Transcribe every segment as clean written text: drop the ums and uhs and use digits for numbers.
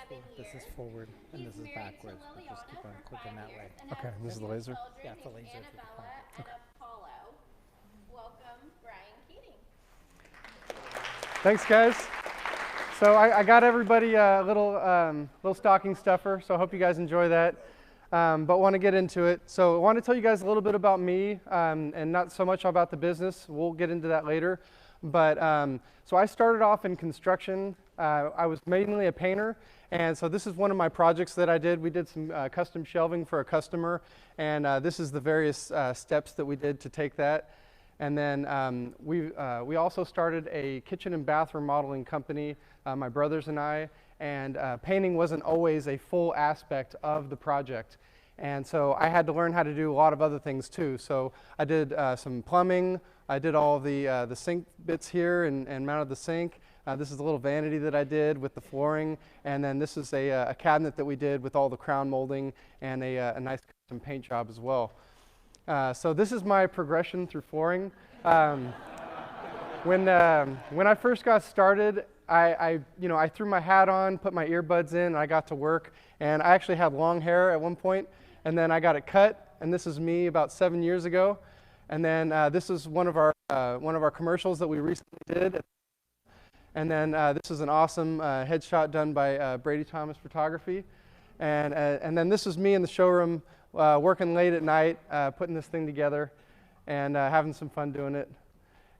This is forward and this is backwards. But just keep on clicking that way. Okay, this is the laser? Yeah, it's a laser. If you can point it. Okay. Welcome, Bryan Keding. Thanks, guys. So I got everybody a little stocking stuffer, so I hope you guys enjoy that. But want to get into it. So I want to tell you guys a little bit about me and not so much about the business. We'll get into that later. But so I started off in construction. I was mainly a painter, and so this is one of my projects that I did. We did some custom shelving for a customer, and this is the various steps that we did to take that. And then we also started a kitchen and bath remodeling company, my brothers and I, and painting wasn't always a full aspect of the project. And so I had to learn how to do a lot of other things too. So I did some plumbing, I did all the sink bits here and mounted the sink. This is a little vanity that I did with the flooring, and then this is a cabinet that we did with all the crown molding and a nice custom paint job as well. So this is my progression through flooring. When I first got started, I threw my hat on, put my earbuds in, and I got to work. And I actually had long hair at one point, and then I got it cut. And this is me about 7 years ago. And then this is one of our commercials that we recently did. And then this is an awesome headshot done by Brady Thomas Photography. And then this is me in the showroom working late at night, putting this thing together and having some fun doing it.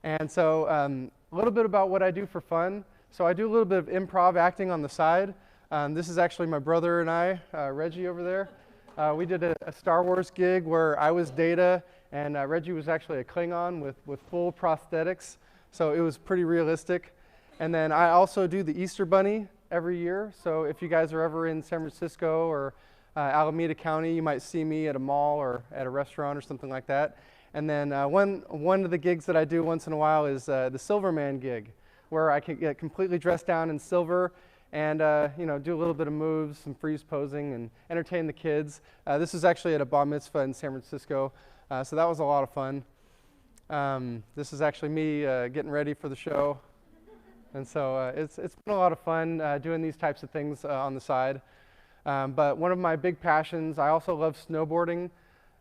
And so a little bit about what I do for fun. So I do a little bit of improv acting on the side. This is actually my brother and I, Reggie over there. We did a Star Wars gig where I was Data and Reggie was actually a Klingon with full prosthetics. So it was pretty realistic. And then I also do the Easter Bunny every year. So if you guys are ever in San Francisco or Alameda County, you might see me at a mall or at a restaurant or something like that. And then one of the gigs that I do once in a while is the Silverman gig, where I can get completely dressed down in silver and do a little bit of moves, some freeze posing, and entertain the kids. This is actually at a bar mitzvah in San Francisco, so that was a lot of fun. This is actually me getting ready for the show. And so it's been a lot of fun doing these types of things on the side. But one of my big passions, I also love snowboarding.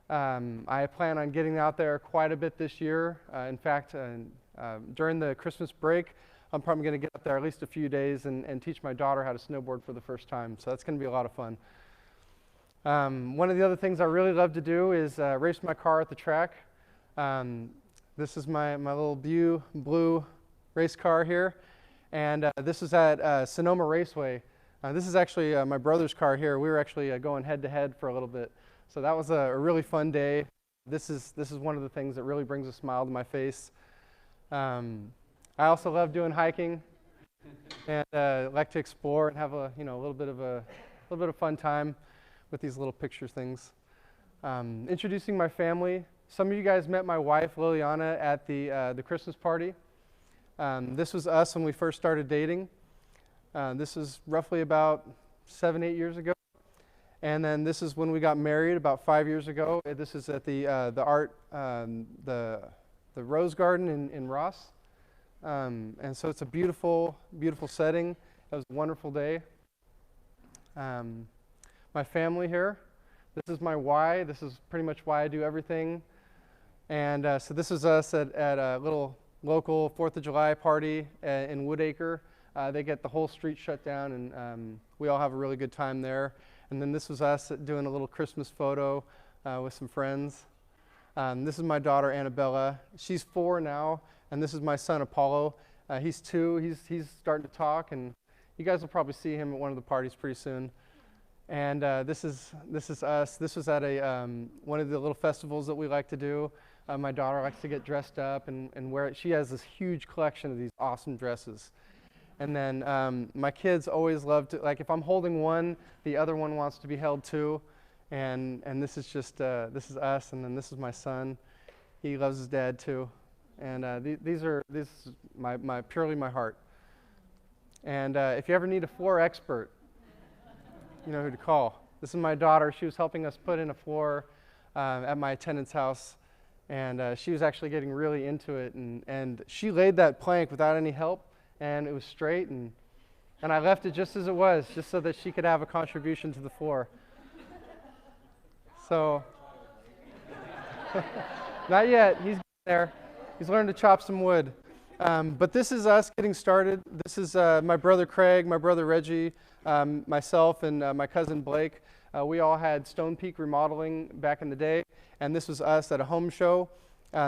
I plan on getting out there quite a bit this year. In fact, during the Christmas break, I'm probably going to get up there at least a few days and teach my daughter how to snowboard for the first time. So that's going to be a lot of fun. One of the other things I really love to do is race my car at the track. This is my little blue race car here. And this is at Sonoma Raceway. This is actually my brother's car here. We were actually going head-to-head for a little bit. So that was a really fun day. This is one of the things that really brings a smile to my face. I also love doing hiking and like to explore and have a little bit of fun time with these little picture things. Introducing my family. Some of you guys met my wife Liliana at the Christmas party. This was us when we first started dating. This is roughly about 7-8 years ago. And then this is when we got married about 5 years ago. This is at the Rose Garden in Ross. And so it's a beautiful, beautiful setting. It was a wonderful day. My family here. This is my why. This is pretty much why I do everything. And so this is us at a little local 4th of July party in Woodacre. They get the whole street shut down, and we all have a really good time there. And then this was us doing a little Christmas photo with some friends. This is my daughter Annabella. She's 4 now, and this is my son Apollo. He's 2. He's starting to talk, and you guys will probably see him at one of the parties pretty soon. And this is us. This was at one of the little festivals that we like to do. My daughter likes to get dressed up and wear it. She has this huge collection of these awesome dresses. And then my kids always love to, like if I'm holding one, the other one wants to be held too. And this is just, this is us, and then this is my son. He loves his dad too. And this is purely my heart. And if you ever need a floor expert, you know who to call. This is my daughter. She was helping us put in a floor at my attendant's house. And she was actually getting really into it. And she laid that plank without any help, and it was straight. And And I left it just as it was, just so that she could have a contribution to the floor. So, not yet. He's there. He's learned to chop some wood. But this is us getting started. This is my brother Craig, my brother Reggie, myself, and my cousin Blake. We all had Stone Peak remodeling back in the day, and this was us at a home show.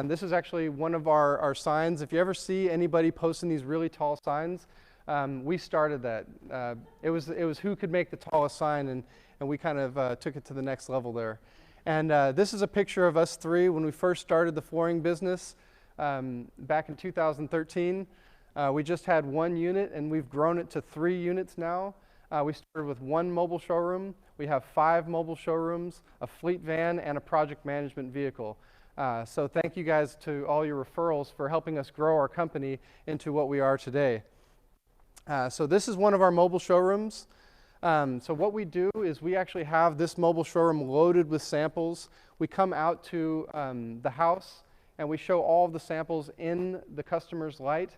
This is actually one of our signs. If you ever see anybody posting these really tall signs, we started that. It was who could make the tallest sign, and we kind of took it to the next level there. And this is a picture of us three when we first started the flooring business back in 2013. We just had one unit, and we've grown it to 3 units now. We started with 1 mobile showroom. We have 5 mobile showrooms, a fleet van, and a project management vehicle. So thank you guys to all your referrals for helping us grow our company into what we are today. So this is one of our mobile showrooms. So what we do is we actually have this mobile showroom loaded with samples. We come out to the house and we show all of the samples in the customer's light.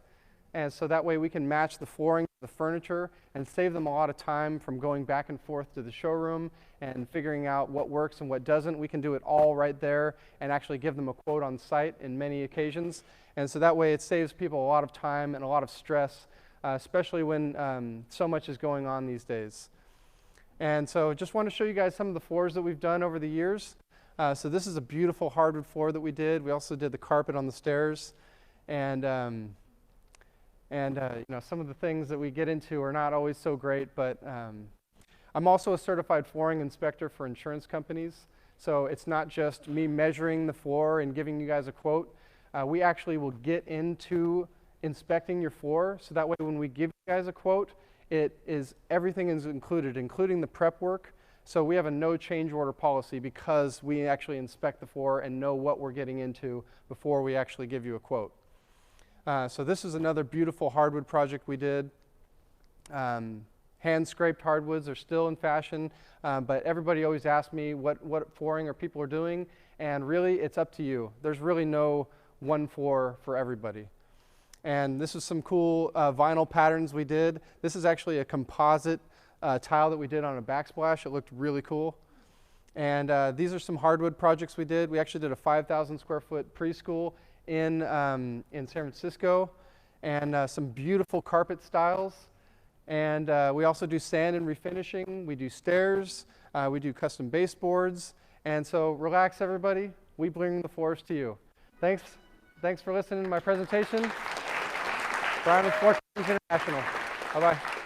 And so that way we can match the flooring, the furniture, and save them a lot of time from going back and forth to the showroom and figuring out what works and what doesn't. We can do it all right there and actually give them a quote on site in many occasions. And so that way it saves people a lot of time and a lot of stress, especially when so much is going on these days. And so just want to show you guys some of the floors that we've done over the years. So this is a beautiful hardwood floor that we did. We also did the carpet on the stairs. And you know, some of the things that we get into are not always so great, but I'm also a certified flooring inspector for insurance companies. So it's not just me measuring the floor and giving you guys a quote. We actually will get into inspecting your floor, so that way when we give you guys a quote, everything is included, including the prep work. So we have a no change order policy because we actually inspect the floor and know what we're getting into before we actually give you a quote. So this is another beautiful hardwood project we did. Hand scraped hardwoods are still in fashion, but everybody always asks me what flooring are people are doing, and really it's up to you. There's really no one floor for everybody. And this is some cool vinyl patterns we did. This is actually a composite tile that we did on a backsplash. It looked really cool. And these are some hardwood projects we did. We actually did a 5,000 square foot preschool in San Francisco, and some beautiful carpet styles. And we also do sand and refinishing. We do stairs. We do custom baseboards. And so relax, everybody. We bring the floors to you. Thanks for listening to my presentation. Bryan with Floor International. Bye-bye.